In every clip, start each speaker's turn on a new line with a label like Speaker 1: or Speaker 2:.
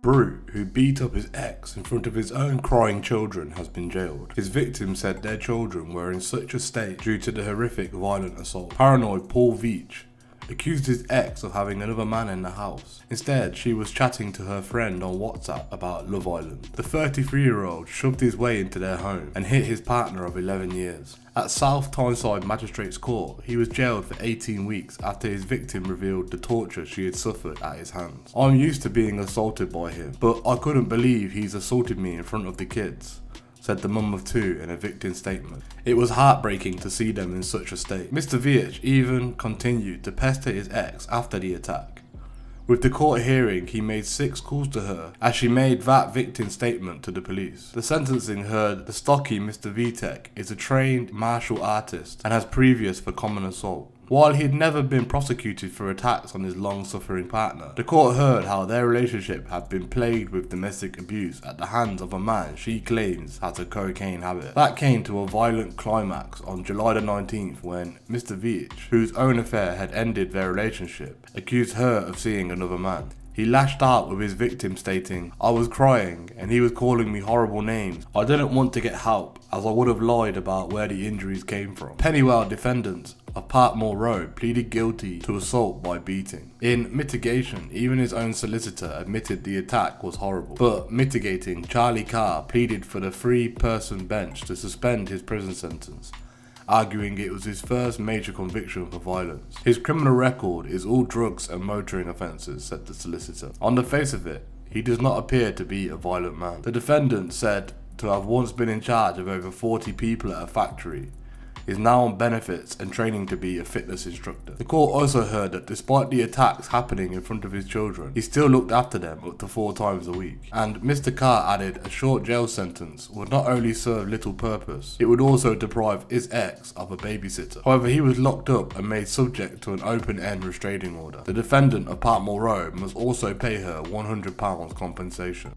Speaker 1: Brute, who beat up his ex in front of his own crying children, has been jailed. His victims said their children were in such a state due to the horrific violent assault. Paranoid Paul Veach accused his ex of having another man in the house. Instead, she was chatting to her friend on WhatsApp about Love Island. The 33-year-old shoved his way into their home and hit his partner of 11 years. At South Tyneside Magistrates Court, he was jailed for 18 weeks after his victim revealed the torture she had suffered at his hands. "I'm used to being assaulted by him, but I couldn't believe he's assaulted me in front of the kids," said the mum of two in a victim statement. "It was heartbreaking to see them in such a state." Mr. Veach even continued to pester his ex after the attack. With the court hearing, he made 6 calls to her as she made that victim statement to the police. The sentencing heard the stocky Mr. Vitek is a trained martial artist and has previous for common assault. While he had never been prosecuted for attacks on his long-suffering partner, the court heard how their relationship had been plagued with domestic abuse at the hands of a man she claims has a cocaine habit. That came to a violent climax on July the 19th when Mr. Veach, whose own affair had ended their relationship, accused her of seeing another man. He lashed out with his victim stating, "I was crying and he was calling me horrible names. I didn't want to get help as I would have lied about where the injuries came from." Pennywell defendants of Parkmore Road pleaded guilty to assault by beating. In mitigation, even his own solicitor admitted the attack was horrible. But mitigating Charlie Carr pleaded for the 3-person bench to suspend his prison sentence, arguing it was his first major conviction for violence. "His criminal record is all drugs and motoring offences," said the solicitor. "On the face of it, he does not appear to be a violent man." The defendant said to have once been in charge of over 40 people at a factory, is now on benefits and training to be a fitness instructor. The court also heard that despite the attacks happening in front of his children, he still looked after them up to 4 times a week. And Mr. Carr added a short jail sentence would not only serve little purpose, it would also deprive his ex of a babysitter. However, he was locked up and made subject to an open-end restraining order. The defendant of Parkmore Road must also pay her £100 compensation.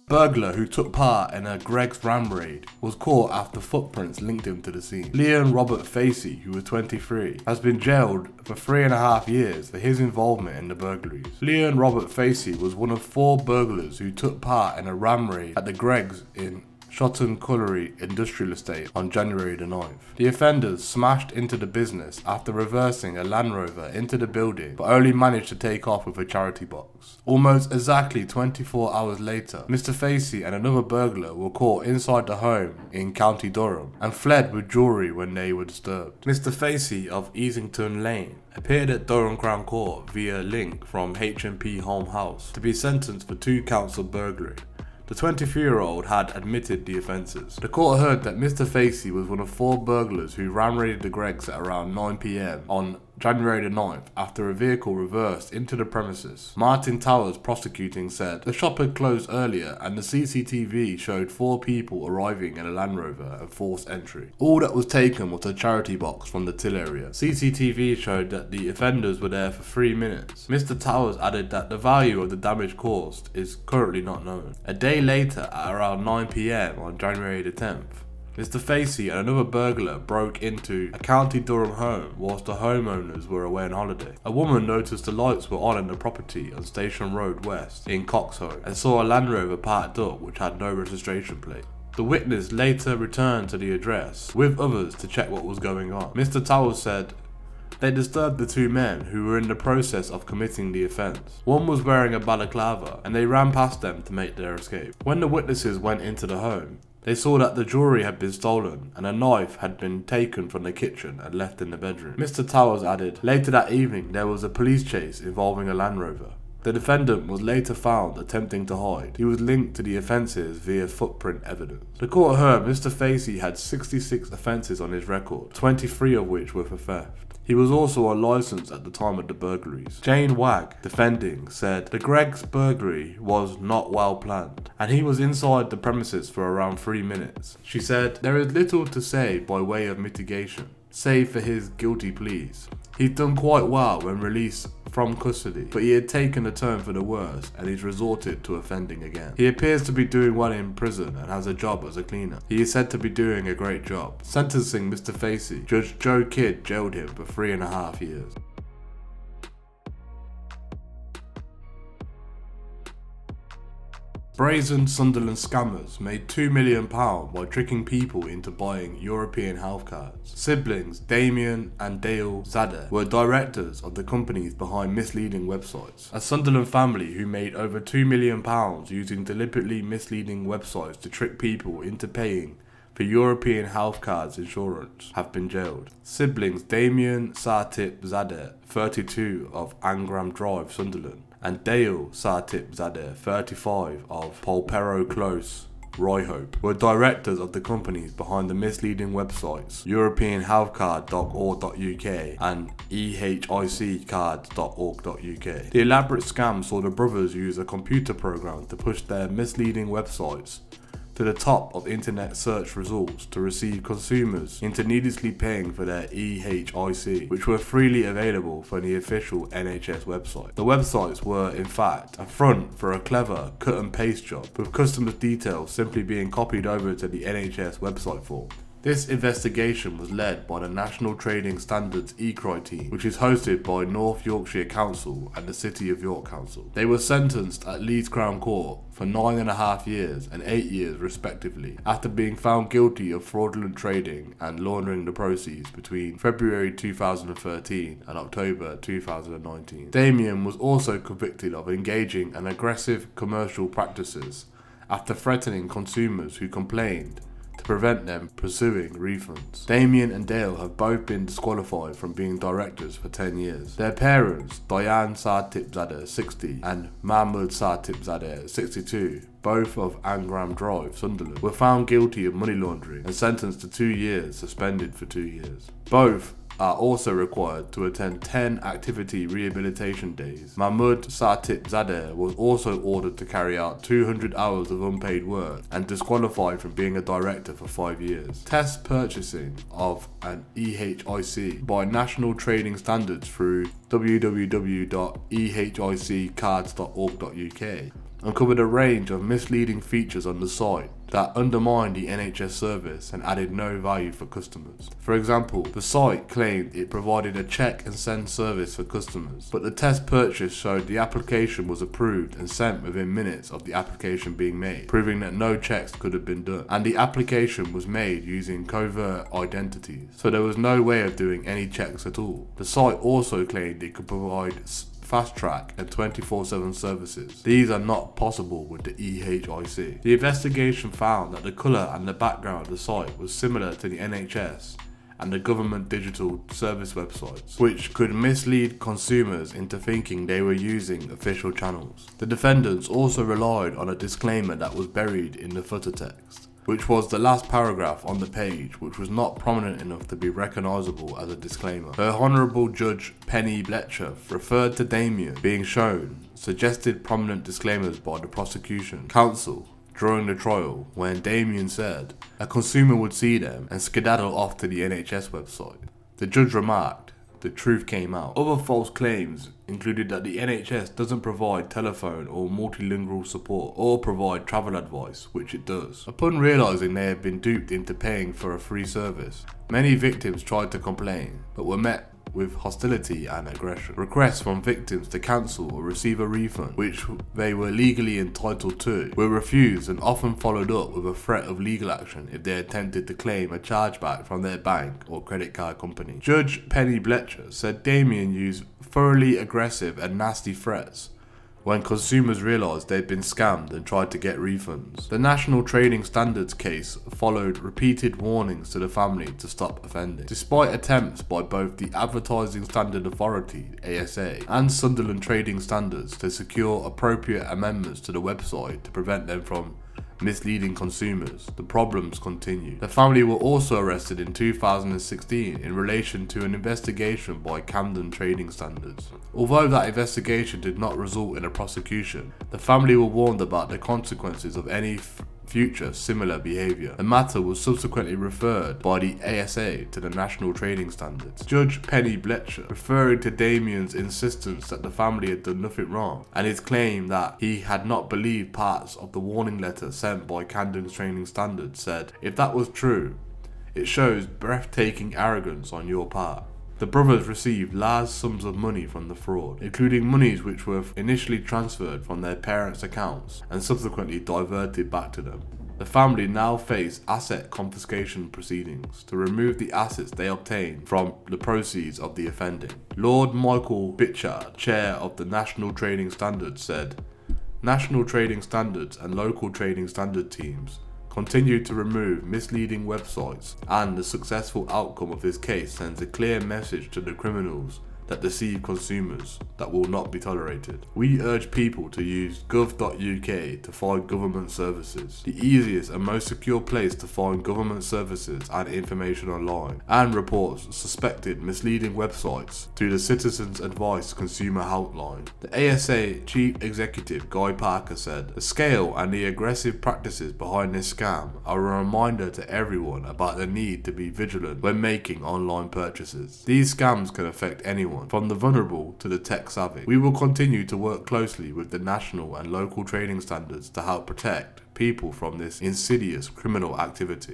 Speaker 1: Burglar who took part in a Greggs ram raid was caught after footprints linked him to the scene. Leon Robert Facey, who was 23, has been jailed for 3.5 years for his involvement in the burglaries. Leon Robert Facey was one of 4 burglars who took part in a ram raid at the Greggs in Shotton Colliery Industrial Estate on January the 9th. The offenders smashed into the business after reversing a Land Rover into the building, but only managed to take off with a charity box. Almost exactly 24 hours later, Mr. Facey and another burglar were caught inside the home in County Durham and fled with jewellery when they were disturbed. Mr. Facey of Easington Lane appeared at Durham Crown Court via link from H&P Home House to be sentenced for 2 counts of burglary. The 23-year-old had admitted the offences. The court heard that Mr. Facey was one of 4 burglars who ram raided the Greggs at around 9 PM on January the 9th after a vehicle reversed into the premises. Martin Towers prosecuting said the shop had closed earlier and the CCTV showed 4 people arriving in a Land Rover and forced entry. All that was taken was a charity box from the till area. CCTV showed that the offenders were there for 3 minutes. Mr. Towers added that the value of the damage caused is currently not known. A day later, at around 9 PM on January the 10th, Mr. Facey and another burglar broke into a County Durham home whilst the homeowners were away on holiday. A woman noticed the lights were on in the property on Station Road West in Coxhoe and saw a Land Rover parked up which had no registration plate. The witness later returned to the address with others to check what was going on. Mr. Towers said they disturbed the 2 men who were in the process of committing the offence. One was wearing a balaclava and they ran past them to make their escape. When the witnesses went into the home, they saw that the jewellery had been stolen and a knife had been taken from the kitchen and left in the bedroom. Mr. Towers added, later that evening there was a police chase involving a Land Rover. The defendant was later found attempting to hide. He was linked to the offences via footprint evidence. The court heard Mr. Facey had 66 offences on his record, 23 of which were for theft. He was also on licence at the time of the burglaries. Jane Wagg, defending, said the Greggs burglary was not well planned, and he was inside the premises for around 3 minutes. She said, there is little to say by way of mitigation, save for his guilty pleas. He'd done quite well when released from custody, but he had taken a turn for the worse and he's resorted to offending again. He appears to be doing well in prison and has a job as a cleaner. He is said to be doing a great job. Sentencing Mr. Facey, Judge Joe Kidd jailed him for 3.5 years. Brazen Sunderland scammers made £2 million by tricking people into buying European health cards. Siblings Damien and Dale Zadeh were directors of the companies behind misleading websites. A Sunderland family who made over £2 million using deliberately misleading websites to trick people into paying for European health cards insurance have been jailed. Siblings Damien Sartip Zadeh, 32, of Angram Drive, Sunderland, and Dale Sartip Zadeh, 35, of Polperro Close, Royhope, were directors of the companies behind the misleading websites europeanhealthcard.org.uk and EHIC The elaborate scam saw the brothers use a computer program to push their misleading websites to the top of internet search results to receive consumers into needlessly paying for their EHIC, which were freely available from the official NHS website. The websites were, in fact, a front for a clever cut and paste job, with customers' details simply being copied over to the NHS website form. This investigation was led by the National Trading Standards EHIC team, which is hosted by North Yorkshire Council and the City of York Council. They were sentenced at Leeds Crown Court for 9.5 years and 8 years respectively, after being found guilty of fraudulent trading and laundering the proceeds between February 2013 and October 2019. Damien was also convicted of engaging in aggressive commercial practices after threatening consumers who complained to prevent them pursuing refunds. Damien and Dale have both been disqualified from being directors for 10 years. Their parents, Diane Sartip Zadeh, 60, and Mahmoud Sartip Zadeh, 62, both of Angram Drive, Sunderland, were found guilty of money laundering and sentenced to 2 years, suspended for 2 years. Both are also required to attend 10 activity rehabilitation days. Mahmoud Sartip Zadeh was also ordered to carry out 200 hours of unpaid work and disqualified from being a director for 5 years. Test purchasing of an EHIC by National Trading Standards through www.ehiccards.org.uk uncovered a range of misleading features on the site that undermined the NHS service and added no value for customers. For example, the site claimed it provided a check and send service for customers, but the test purchase showed the application was approved and sent within minutes of the application being made, proving that no checks could have been done, and the application was made using covert identities, so there was no way of doing any checks at all. The site also claimed it could provide fast track and 24/7 services. These are not possible with the EHIC. The investigation found that the colour and the background of the site was similar to the NHS and the government digital service websites, which could mislead consumers into thinking they were using official channels. The defendants also relied on a disclaimer that was buried in the footer text, which was the last paragraph on the page, which was not prominent enough to be recognisable as a disclaimer. Her Honourable Judge Penny Bletcher referred to Damien being shown suggested prominent disclaimers by the prosecution counsel during the trial, when Damien said a consumer would see them and skedaddle off to the NHS website. The judge remarked, "The truth came out." Other false claims included that the NHS doesn't provide telephone or multilingual support or provide travel advice, which it does. Upon realising they had been duped into paying for a free service, many victims tried to complain, but were met with hostility and aggression. Requests from victims to cancel or receive a refund, which they were legally entitled to, were refused and often followed up with a threat of legal action if they attempted to claim a chargeback from their bank or credit card company. Judge Penny Bletcher said Damien used thoroughly aggressive and nasty threats when consumers realised they'd been scammed and tried to get refunds. The National Trading Standards case followed repeated warnings to the family to stop offending. Despite attempts by both the Advertising Standard Authority, ASA, and Sunderland Trading Standards to secure appropriate amendments to the website to prevent them from misleading consumers, the problems continue. The family were also arrested in 2016 in relation to an investigation by Camden Trading Standards. Although that investigation did not result in a prosecution, the family were warned about the consequences of any future similar behaviour. The matter was subsequently referred by the ASA to the National Trading Standards. Judge Penny Bletcher, referring to Damien's insistence that the family had done nothing wrong and his claim that he had not believed parts of the warning letter sent by Camden Trading Standards, said, "If that was true, it shows breathtaking arrogance on your part. The brothers received large sums of money from the fraud, including monies which were initially transferred from their parents' accounts and subsequently diverted back to them. The family now face asset confiscation proceedings to remove the assets they obtained from the proceeds of the offending. Lord Michael Bitchard, chair of the National Trading Standards, said, "National trading standards and local trading standard teams continue to remove misleading websites, and the successful outcome of this case sends a clear message to the criminals that deceive consumers that will not be tolerated. We urge people to use gov.uk to find government services, the easiest and most secure place to find government services and information online, and reports suspected misleading websites to the Citizens Advice Consumer Helpline." The ASA Chief Executive Guy Parker said, "The scale and the aggressive practices behind this scam are a reminder to everyone about the need to be vigilant when making online purchases. These scams can affect anyone, from the vulnerable to the tech savvy. We will continue to work closely with the national and local trading standards to help protect people from this insidious criminal activity."